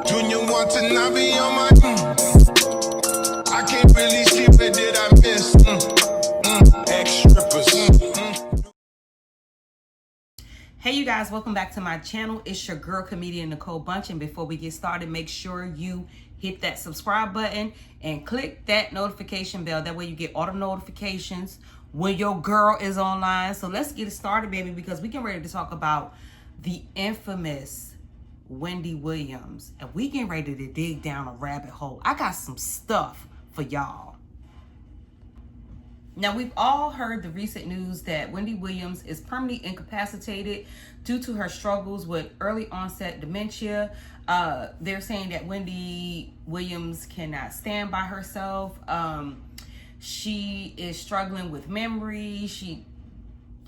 Junior want to not be on my I can't really see what did I miss. Ex-strippers. Hey you guys, welcome back to my channel. It's your girl comedian Nicole Bunch, and before we get started, make sure you hit that subscribe button and click that notification bell. That way you get auto notifications when your girl is online. So let's get it started, baby, because we getting ready to talk about the infamous Wendy Williams, and we getting ready to dig down a rabbit hole. I got some stuff for y'all. Now, we've all heard the recent news that Wendy Williams is permanently incapacitated due to her struggles with early onset dementia. They're saying that Wendy Williams cannot stand by herself. She is struggling with memory.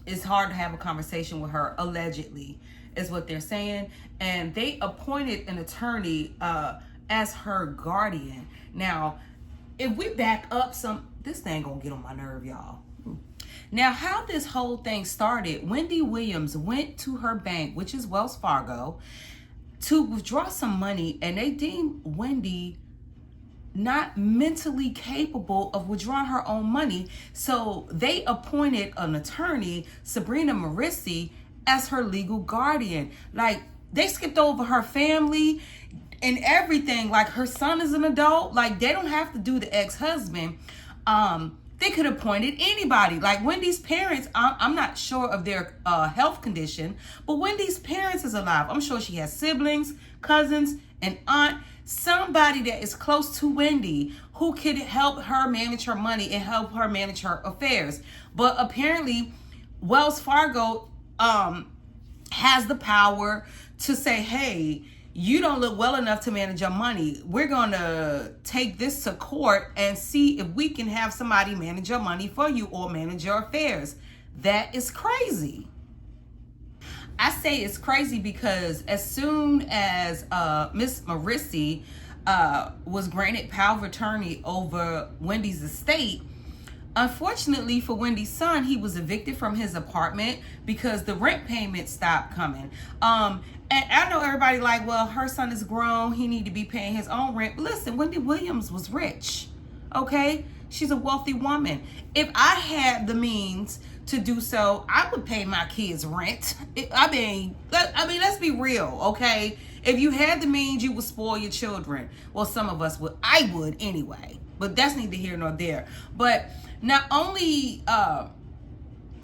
It's hard to have a conversation with her, allegedly, is what they're saying. And they appointed an attorney as her guardian. Now, if we back up this thing gonna get on my nerve, y'all. Now, how this whole thing started, Wendy Williams went to her bank, which is Wells Fargo, to withdraw some money, and they deemed Wendy not mentally capable of withdrawing her own money. So they appointed an attorney, Sabrina Marissi, as her legal guardian. Like, they skipped over her family and everything. Like, her son is an adult. Like, they don't have to do the ex-husband. They could have appointed anybody. Like, Wendy's parents, I'm not sure of their health condition, but Wendy's parents is alive. I'm sure she has siblings, cousins, an aunt, somebody that is close to Wendy who could help her manage her money and help her manage her affairs. But apparently, Wells Fargo has the power to say, hey, you don't look well enough to manage your money. We're going to take this to court and see if we can have somebody manage your money for you or manage your affairs. That is crazy. I say it's crazy because as soon as Miss Marissi was granted power of attorney over Wendy's estate, unfortunately for Wendy's son, he was evicted from his apartment because the rent payment stopped coming. And I know everybody like, well, her son is grown. He need to be paying his own rent. But listen, Wendy Williams was rich, okay? She's a wealthy woman. If I had the means to do so, I would pay my kids rent. I mean, let's be real, okay? If you had the means, you would spoil your children. Well, some of us would. I would anyway. But that's neither here nor there. But not only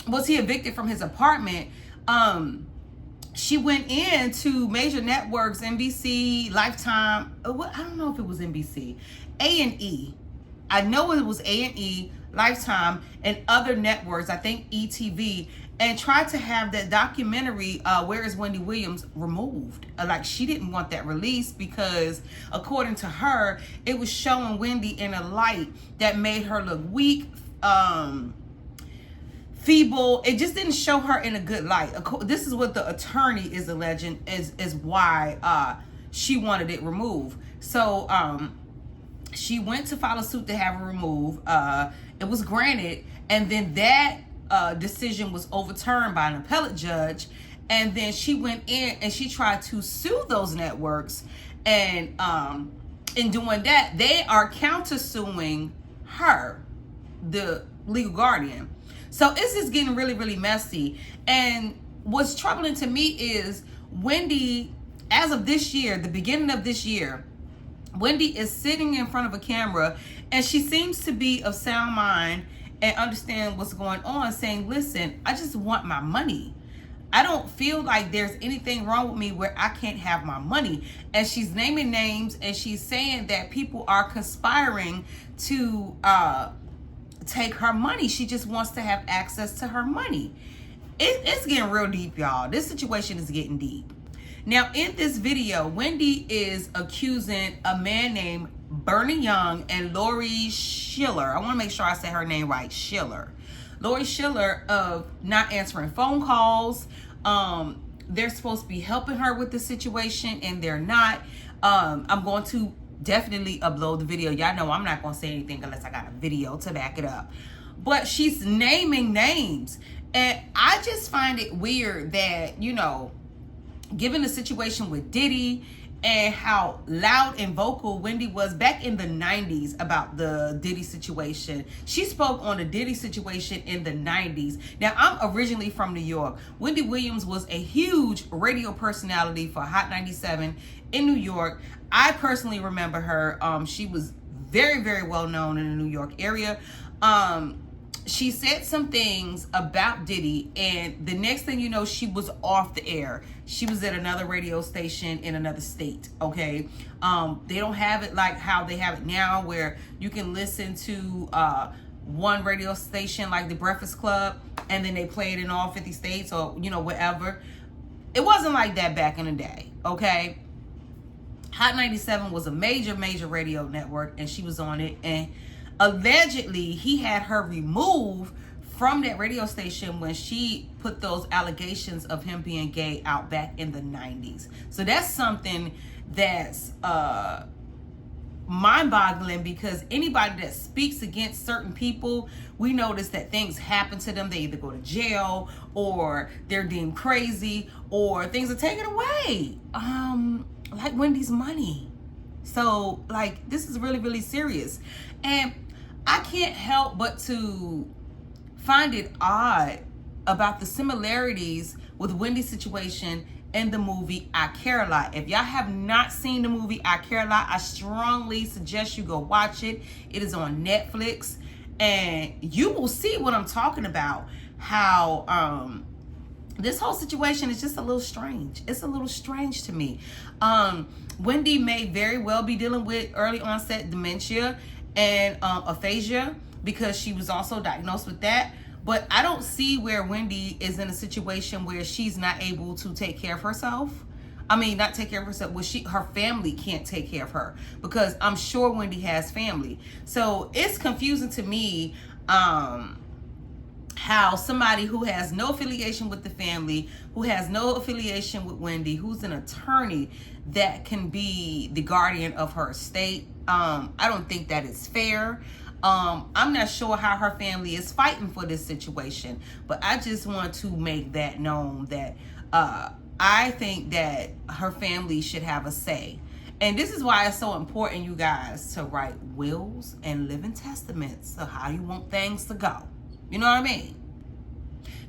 was he evicted from his apartment, she went into major networks, NBC, Lifetime. I don't know if it was NBC, A&E. I know it was A&E, Lifetime, and other networks, I think ETV, and tried to have that documentary, Where is Wendy Williams, removed. Like, she didn't want that released because, according to her, it was showing Wendy in a light that made her look weak, feeble. It just didn't show her in a good light. This is what the attorney is alleging is why she wanted it removed. So she went to file a suit to have it removed. It was granted, and then that decision was overturned by an appellate judge. And then she went in and she tried to sue those networks, and in doing that, they are countersuing her, the legal guardian. So it's just getting really, really messy. And what's troubling to me is Wendy, as of this year, the beginning of this year, Wendy is sitting in front of a camera, and she seems to be of sound mind and understand what's going on, saying, listen, I just want my money. I don't feel like there's anything wrong with me where I can't have my money. And she's naming names, and she's saying that people are conspiring to take her money. She just wants to have access to her money. It's getting real deep, y'all. This situation is getting deep. Now, in this video, Wendy is accusing a man named Bernie Young and Lori Schiller. I want to make sure I say her name right, Schiller. Lori Schiller, of not answering phone calls. They're supposed to be helping her with the situation, and they're not. I'm going to definitely upload the video. Y'all know I'm not going to say anything unless I got a video to back it up. But she's naming names. And I just find it weird that, you know, given the situation with Diddy and how loud and vocal Wendy was back in the 90s about the Diddy situation. She spoke on the Diddy situation in the 90s. Now, I'm originally from New York. Wendy Williams was a huge radio personality for Hot 97 in New York. I personally remember her. She was very, very well known in the New York area. She said some things about Diddy, and the next thing you know, she was off the air. She was at another radio station in another state, okay? They don't have it like how they have it now, where you can listen to one radio station like the Breakfast Club, and then they play it in all 50 states or, you know, whatever. It wasn't like that back in the day, okay? Hot 97 was a major, major radio network, and she was on it, and allegedly, he had her removed from that radio station when she put those allegations of him being gay out back in the 90s. So that's something that's mind-boggling, because anybody that speaks against certain people, we notice that things happen to them. They either go to jail, or they're deemed crazy, or things are taken away. Like Wendy's money. So, like, this is really, really serious. And I can't help but to find it odd about the similarities with Wendy's situation in the movie I Care a Lot. If y'all have not seen the movie I Care a Lot, I strongly suggest you go watch it. It is on Netflix, and you will see what I'm talking about. How this whole situation is just a little strange. It's a little strange to me. Wendy may very well be dealing with early onset dementia and aphasia, because she was also diagnosed with that. But I don't see where Wendy is in a situation where she's not able to take care of herself. I mean, not take care of herself. Well, her family can't take care of her, because I'm sure Wendy has family. So it's confusing to me how somebody who has no affiliation with the family, who has no affiliation with Wendy, who's an attorney, that can be the guardian of her estate. I don't think that is fair. I'm not sure how her family is fighting for this situation, but I just want to make that known that I think that her family should have a say. And this is why it's so important, you guys, to write wills and living testaments of how you want things to go. You know what I mean?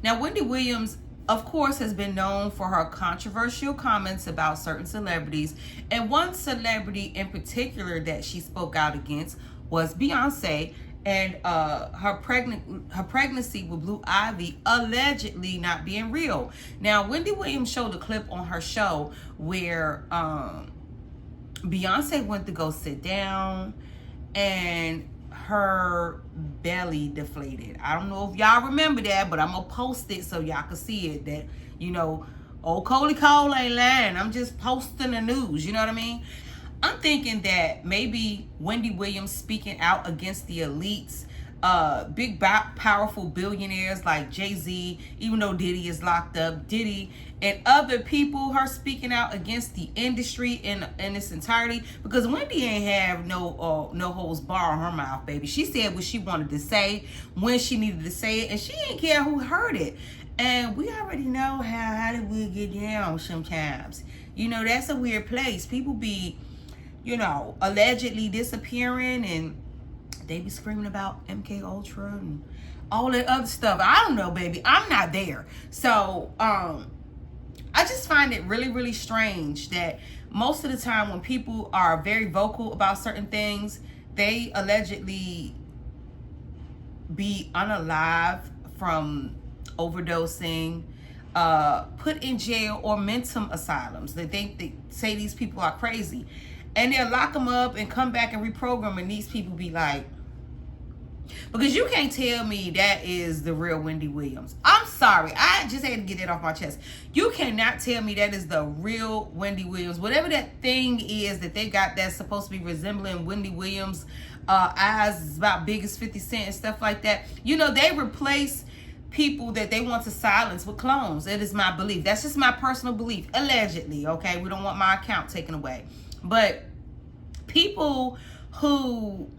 Now, Wendy Williams, of course, has been known for her controversial comments about certain celebrities. And one celebrity in particular that she spoke out against was Beyonce, and her pregnancy with Blue Ivy allegedly not being real. Now, Wendy Williams showed a clip on her show where Beyonce went to go sit down, and her belly deflated. I don't know if y'all remember that, but I'm gonna post it so y'all can see it. That, you know, old Coley Cole ain't lying. I'm just posting the news. You know what I mean? I'm thinking that maybe Wendy Williams speaking out against the elites, big, powerful billionaires like Jay-Z, even though Diddy is locked up, Diddy and other people, her speaking out against the industry in its entirety, because Wendy ain't have no holds bar on her mouth, baby. She said what she wanted to say when she needed to say it, and she didn't care who heard it. And we already know how Hollywood get down sometimes. You know, that's a weird place. People be, you know, allegedly disappearing, and they be screaming about MK Ultra and all that other stuff. I don't know, baby. I'm not there. So, I just find it really, really strange that most of the time when people are very vocal about certain things, they allegedly be unalive from overdosing, put in jail or mental asylums. They say these people are crazy. And they'll lock them up and come back and reprogram, and these people be like, because you can't tell me that is the real Wendy Williams. I'm sorry. I just had to get that off my chest. You cannot tell me that is the real Wendy Williams. Whatever that thing is that they got that's supposed to be resembling Wendy Williams, eyes is about big as 50 Cent and stuff like that. You know, they replace people that they want to silence with clones. It is my belief. That's just my personal belief. Allegedly, okay? We don't want my account taken away. But people who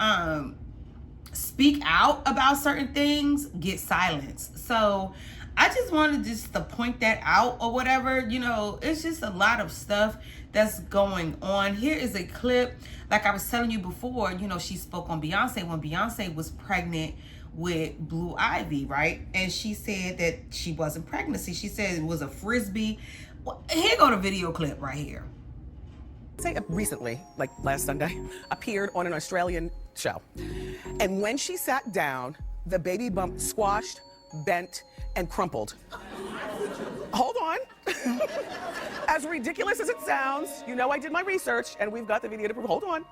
speak out about certain things get silenced. So I just wanted just to point that out or whatever. You know, it's just a lot of stuff that's going on. Here is a clip. Like I was telling you before, you know, she spoke on Beyonce when Beyonce was pregnant with Blue Ivy, right? And she said that she wasn't pregnant. She said it was a frisbee. Well, here go the video clip right here. Recently, like last Sunday, appeared on an Australian show. And when she sat down, the baby bump squashed, bent, and crumpled. Hold on. As ridiculous as it sounds, you know I did my research and we've got the video to prove. Hold on.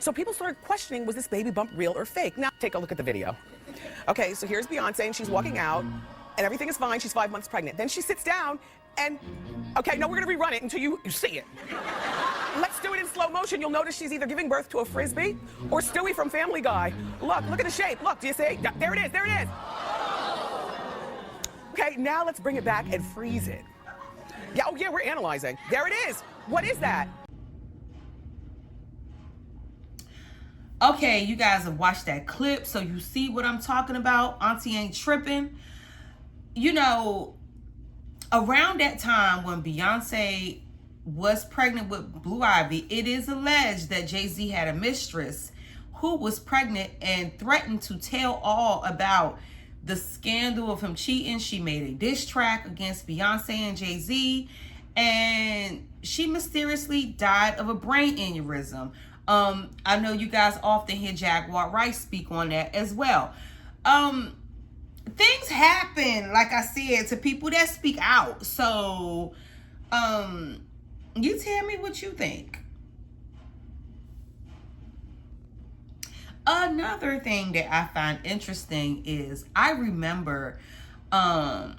So people started questioning, was this baby bump real or fake? Now take a look at the video. Okay, so here's Beyonce and she's walking out and everything is fine. She's 5 months pregnant. Then she sits down and, okay, no, we're gonna rerun it until you see it. Let's do it in slow motion. You'll notice she's either giving birth to a frisbee or Stewie from Family Guy. Look at the shape. Look, do you see? There it is, there it is. Okay, now let's bring it back and freeze it. Yeah, oh yeah, we're analyzing. There it is. What is that? Okay, you guys have watched that clip, so you see what I'm talking about. Auntie ain't tripping. You know, around that time when Beyonce was pregnant with Blue Ivy, it is alleged that Jay-Z had a mistress who was pregnant and threatened to tell all about the scandal of him cheating. She made a diss track against Beyonce and Jay-Z, and she mysteriously died of a brain aneurysm. I know you guys often hear Jaguar Rice speak on that as well. Things happen, like I said, to people that speak out. So, you tell me what you think. Another thing that I find interesting is I remember the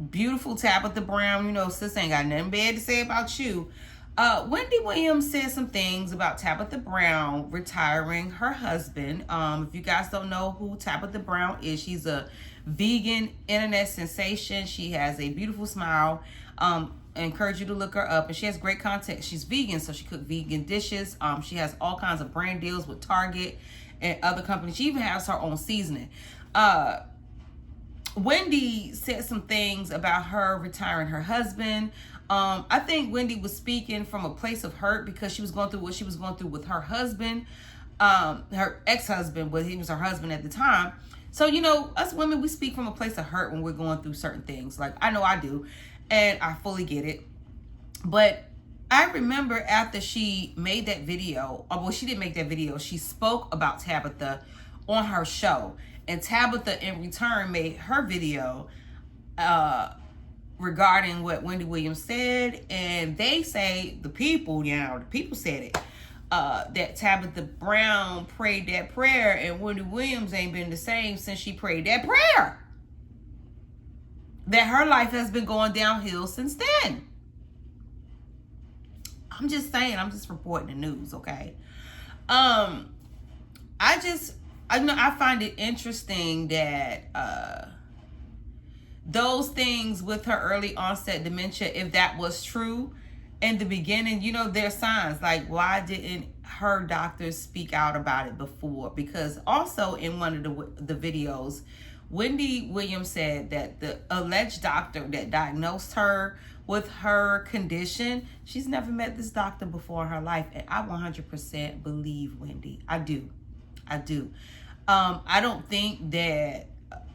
beautiful Tabitha Brown, you know, sis ain't got nothing bad to say about you. Wendy Williams said some things about Tabitha Brown retiring her husband. If you guys don't know who Tabitha Brown is, she's a vegan internet sensation. She has a beautiful smile. I encourage you to look her up, and she has great content. She's vegan, so she cooks vegan dishes. She has all kinds of brand deals with Target and other companies. She even has her own seasoning. Wendy said some things about her retiring her husband. I think Wendy was speaking from a place of hurt because she was going through what she was going through with her husband, her ex-husband, but he was her husband at the time. So, you know, us women, we speak from a place of hurt when we're going through certain things. Like, I know I do, and I fully get it. But I remember after she made that video, or well, she didn't make that video, she spoke about Tabitha on her show. And Tabitha, in return, made her video regarding what Wendy Williams said. And they say, the people said it, that Tabitha Brown prayed that prayer, and Wendy Williams ain't been the same since she prayed that prayer. That her life has been going downhill since then. I'm just saying, I'm just reporting the news, okay? I find it interesting that those things with her early onset dementia, if that was true in the beginning, you know, there's signs. Like, why didn't her doctors speak out about it before? Because also in one of the videos, Wendy Williams said that the alleged doctor that diagnosed her with her condition, she's never met this doctor before in her life. And I 100% believe Wendy. I do. I don't think that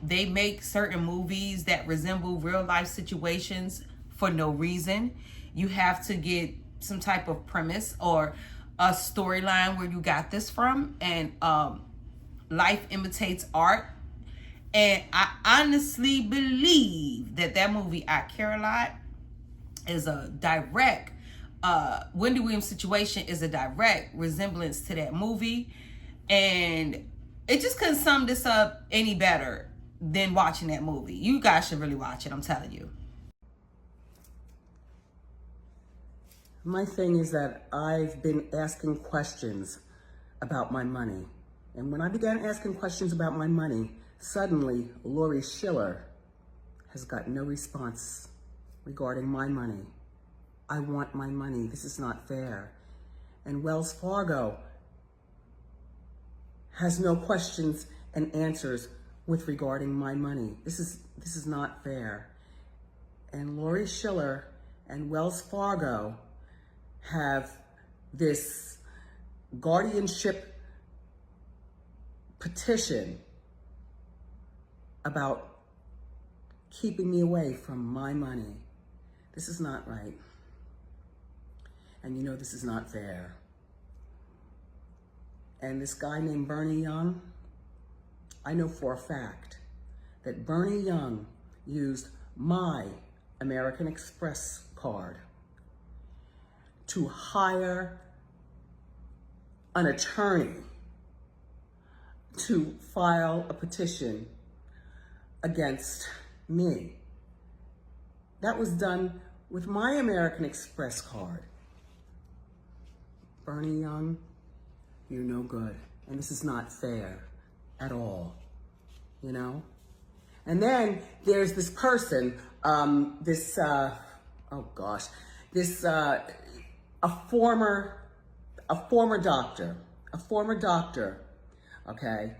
they make certain movies that resemble real life situations for no reason. You have to get some type of premise or a storyline where you got this from. And life imitates art. And I honestly believe that movie, I Care a Lot, is a direct, Wendy Williams' situation is a direct resemblance to that movie. And it just couldn't sum this up any better than watching that movie. You guys should really watch it, I'm telling you. My thing is that I've been asking questions about my money. And when I began asking questions about my money, suddenly Laurie Schiller has got no response regarding my money. I want my money. This is not fair. And Wells Fargo has no questions and answers with regarding my money. This is not fair. And Laurie Schiller and Wells Fargo have this guardianship petition about keeping me away from my money. This is not right. And you know this is not fair. And this guy named Bernie Young, I know for a fact that Bernie Young used my American Express card to hire an attorney to file a petition against me. That was done with my American Express card. Bernie Young, you're no good. And this is not fair at all, you know? And then there's this person, a former doctor, okay,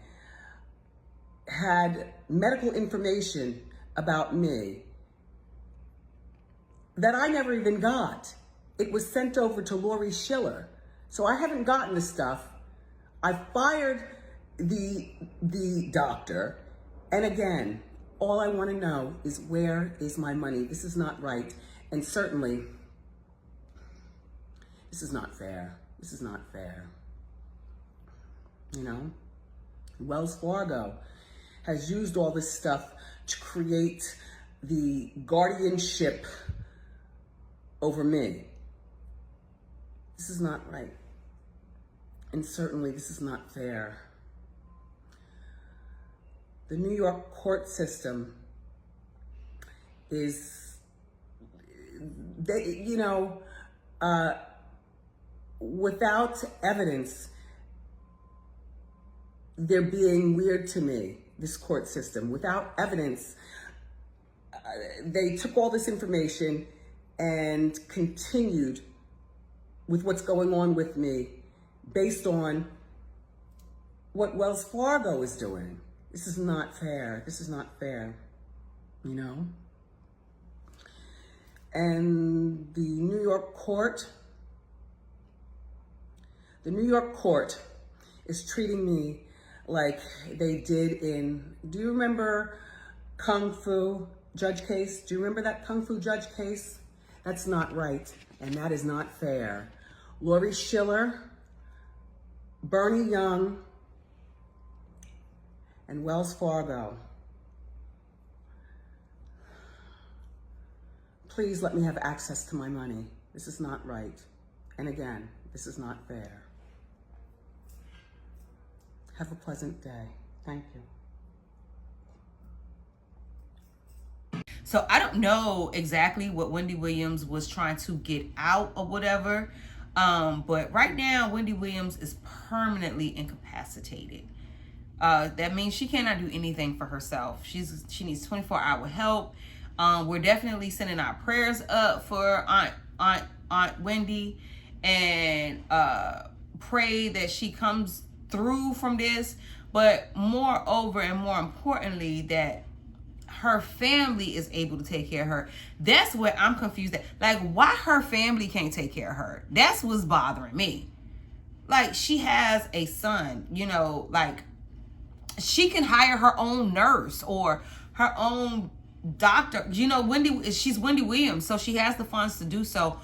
had medical information about me that I never even got. It was sent over to Lori Schiller. So I haven't gotten the stuff. I fired the doctor. And again, all I want to know is, where is my money? This is not right. And certainly, this is not fair. This is not fair. You know? Wells Fargo has used all this stuff to create the guardianship over me. This is not right. And certainly this is not fair. The New York court system is, without evidence, they're being weird to me, this court system. Without evidence, they took all this information and continued with what's going on with me based on what Wells Fargo is doing. This is not fair. This is not fair, you know? And the New York court is treating me like they did in, do you remember Kung Fu judge case? Do you remember that Kung Fu judge case? That's not right, and that is not fair. Lori Schiller, Bernie Young, and Wells Fargo. Please let me have access to my money. This is not right. And again, this is not fair. Have a pleasant day. Thank you. So I don't know exactly what Wendy Williams was trying to get out or whatever. But right now, Wendy Williams is permanently incapacitated. That means she cannot do anything for herself. She needs 24-hour help. We're definitely sending our prayers up for Aunt Wendy, and pray that she comes through from this. But moreover and more importantly, that her family is able to take care of her. That's what I'm confused at. Like, why her family can't take care of her? That's what's bothering me. Like, she has a son, like, she can hire her own nurse or her own doctor. She's Wendy Williams, so she has the funds to do so.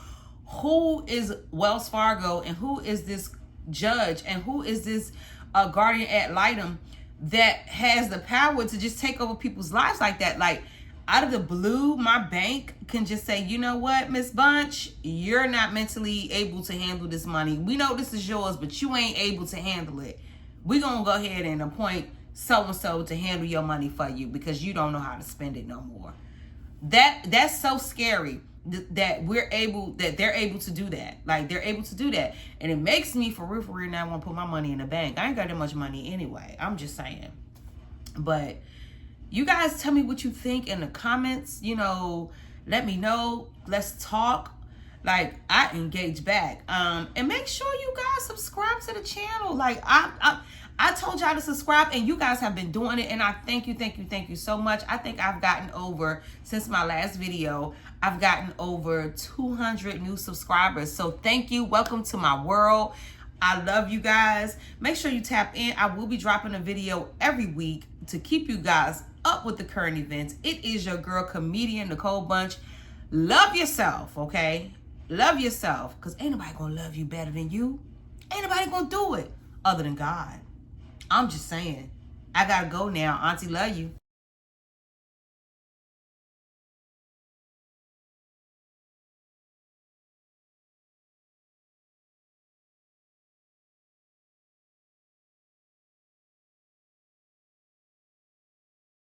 Who is Wells Fargo, and who is this judge, and who is this guardian ad litem that has the power to just take over people's lives like that? Like, out of the blue, my bank can just say, you know what, Miss Bunch, you're not mentally able to handle this money. We know this is yours, but you ain't able to handle it. We're going to go ahead and appoint so-and-so to handle your money for you because you don't know how to spend it no more. That's so scary that they're able to do that. Like, they're able to do that. And it makes me for real now want to put my money in the bank. I ain't got that much money anyway. I'm just saying. But you guys tell me what you think in the comments. Let me know. Let's talk. Like, I engage back. And make sure you guys subscribe to the channel. Like, I told y'all to subscribe, and you guys have been doing it, and I thank you so much. I think I've gotten over, since my last video, I've gotten over 200 new subscribers. So thank you. Welcome to my world. I love you guys. Make sure you tap in. I will be dropping a video every week to keep you guys up with the current events. It is your girl, comedian Nicole Bunch. Love yourself, okay? Love yourself, because ain't nobody gonna love you better than you. Ain't nobody gonna do it other than God. I'm just saying. I gotta go now. Auntie, love you.